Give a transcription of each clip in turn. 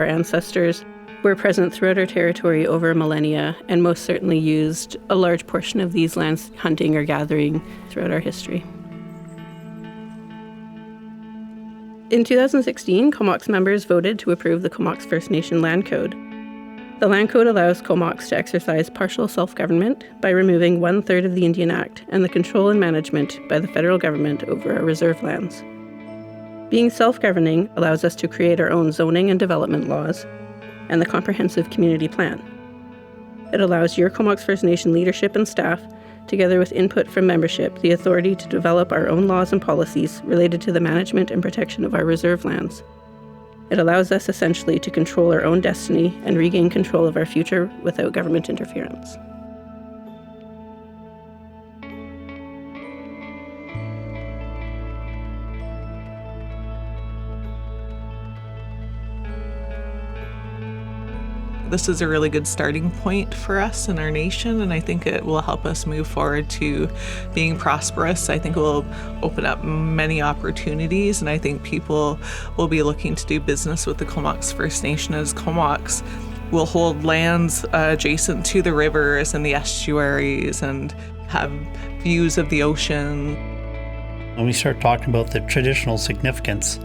Our ancestors were present throughout our territory over millennia and most certainly used a large portion of these lands hunting or gathering throughout our history. In 2016, Comox members voted to approve the Comox First Nation Land Code. The Land Code allows Comox to exercise partial self-government by removing 1/3 of the Indian Act and the control and management by the federal government over our reserve lands. Being self-governing allows us to create our own zoning and development laws and the comprehensive community plan. It allows your Comox First Nation leadership and staff, together with input from membership, the authority to develop our own laws and policies related to the management and protection of our reserve lands. It allows us essentially to control our own destiny and regain control of our future without government interference. This is a really good starting point for us in our nation, and I think it will help us move forward to being prosperous. I think it will open up many opportunities, and I think people will be looking to do business with the Comox First Nation, as Comox will hold lands adjacent to the rivers and the estuaries and have views of the ocean. When we start talking about the traditional significance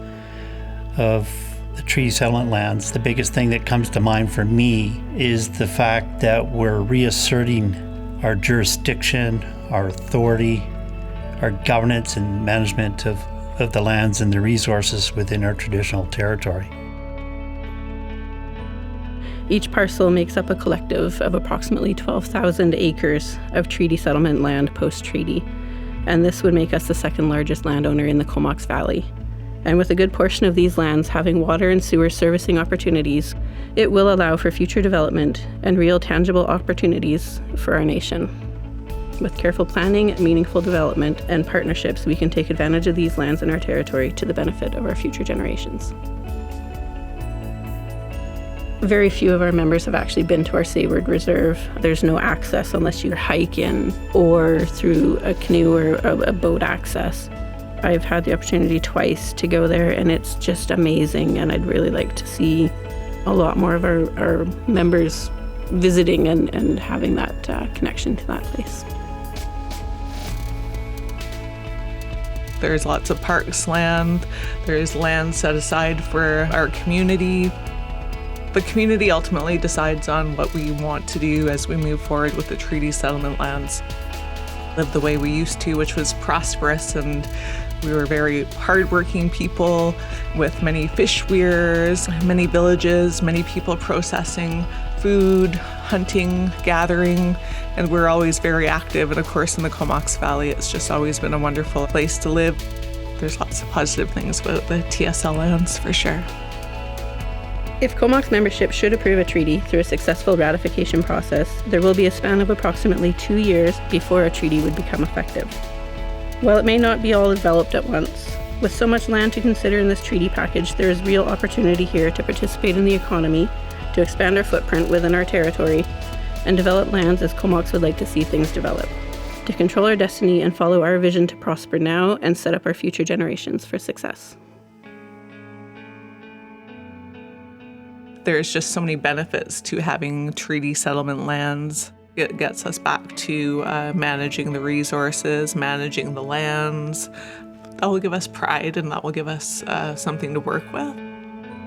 of the treaty settlement lands, the biggest thing that comes to mind for me is the fact that we're reasserting our jurisdiction, our authority, our governance and management of the lands and the resources within our traditional territory. Each parcel makes up a collective of approximately 12,000 acres of treaty settlement land post-treaty, and this would make us the second largest landowner in the Comox Valley. And with a good portion of these lands having water and sewer servicing opportunities, it will allow for future development and real tangible opportunities for our nation. With careful planning, meaningful development, and partnerships, we can take advantage of these lands in our territory to the benefit of our future generations. Very few of our members have actually been to our Sayward Reserve. There's no access unless you hike in or through a canoe or a boat access. I've had the opportunity twice to go there, and it's just amazing, and I'd really like to see a lot more of our members visiting and having that connection to that place. There's lots of parks land. There's land set aside for our community. The community ultimately decides on what we want to do as we move forward with the treaty settlement lands. Live the way we used to, which was prosperous, and we were very hardworking people with many fish weirs, many villages, many people processing food, hunting, gathering, and we're always very active. And of course, in the Comox Valley, it's just always been a wonderful place to live. There's lots of positive things about the TSL lands, for sure. If Comox membership should approve a treaty through a successful ratification process, there will be a span of approximately 2 years before a treaty would become effective. While it may not be all developed at once, with so much land to consider in this treaty package, there is real opportunity here to participate in the economy, to expand our footprint within our territory, and develop lands as Comox would like to see things develop, to control our destiny and follow our vision to prosper now and set up our future generations for success. There's just so many benefits to having treaty settlement lands. It gets us back to managing the resources, managing the lands. That will give us pride, and that will give us something to work with.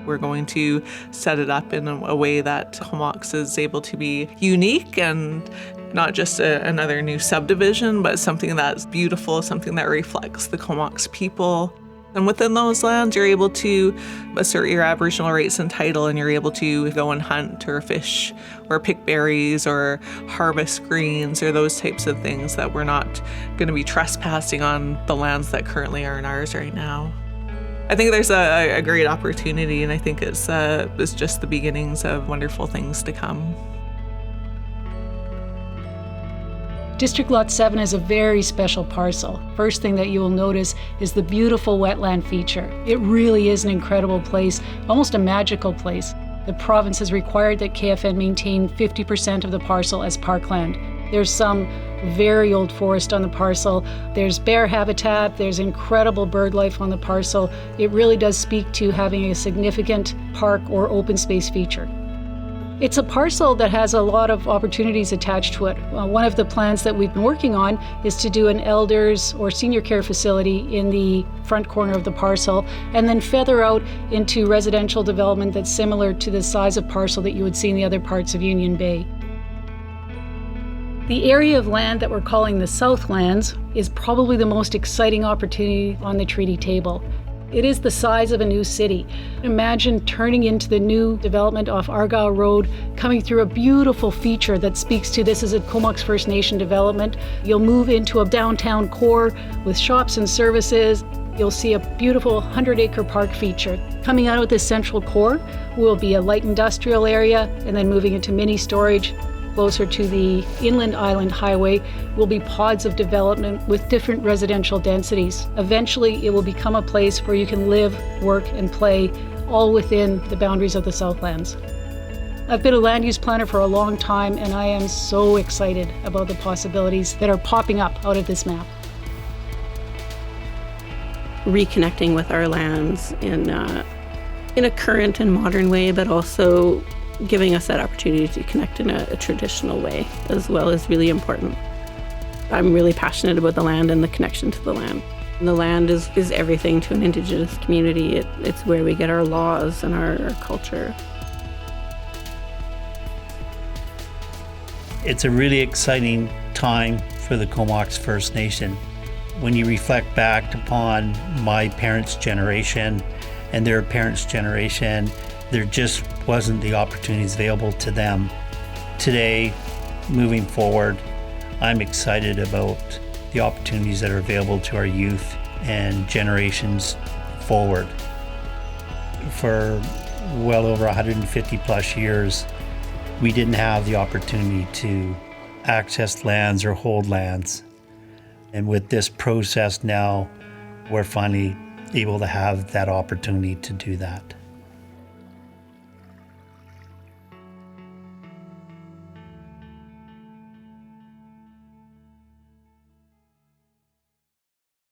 We're going to set it up in a way that Comox is able to be unique and not just another new subdivision, but something that's beautiful, something that reflects the Comox people. And within those lands, you're able to assert your Aboriginal rights and title, and you're able to go and hunt or fish or pick berries or harvest greens or those types of things that we're not going to be trespassing on the lands that currently aren't ours right now. I think there's a great opportunity, and I think it's just the beginnings of wonderful things to come. District Lot 7 is a very special parcel. First thing that you will notice is the beautiful wetland feature. It really is an incredible place, almost a magical place. The province has required that KFN maintain 50% of the parcel as parkland. There's some very old forest on the parcel. There's bear habitat, there's incredible bird life on the parcel. It really does speak to having a significant park or open space feature. It's a parcel that has a lot of opportunities attached to it. One of the plans that we've been working on is to do an elders or senior care facility in the front corner of the parcel and then feather out into residential development that's similar to the size of parcel that you would see in the other parts of Union Bay. The area of land that we're calling the Southlands is probably the most exciting opportunity on the treaty table. It is the size of a new city. Imagine turning into the new development off Argyle Road, coming through a beautiful feature that speaks to this is a Comox First Nation development. You'll move into a downtown core with shops and services. You'll see a beautiful 100-acre park feature. Coming out of this central core will be a light industrial area, and then moving into mini storage. Closer to the Inland Island Highway will be pods of development with different residential densities. Eventually, it will become a place where you can live, work, and play all within the boundaries of the Southlands. I've been a land use planner for a long time, and I am so excited about the possibilities that are popping up out of this map. Reconnecting with our lands in a current and modern way, but also giving us that opportunity to connect in a traditional way as well is really important. I'm really passionate about the land and the connection to the land. And the land is everything to an Indigenous community. It's where we get our laws and our culture. It's a really exciting time for the Comox First Nation. When you reflect back upon my parents' generation and their parents' generation, there just wasn't the opportunities available to them. Today, moving forward, I'm excited about the opportunities that are available to our youth and generations forward. For well over 150 plus years, we didn't have the opportunity to access lands or hold lands. And with this process now, we're finally able to have that opportunity to do that.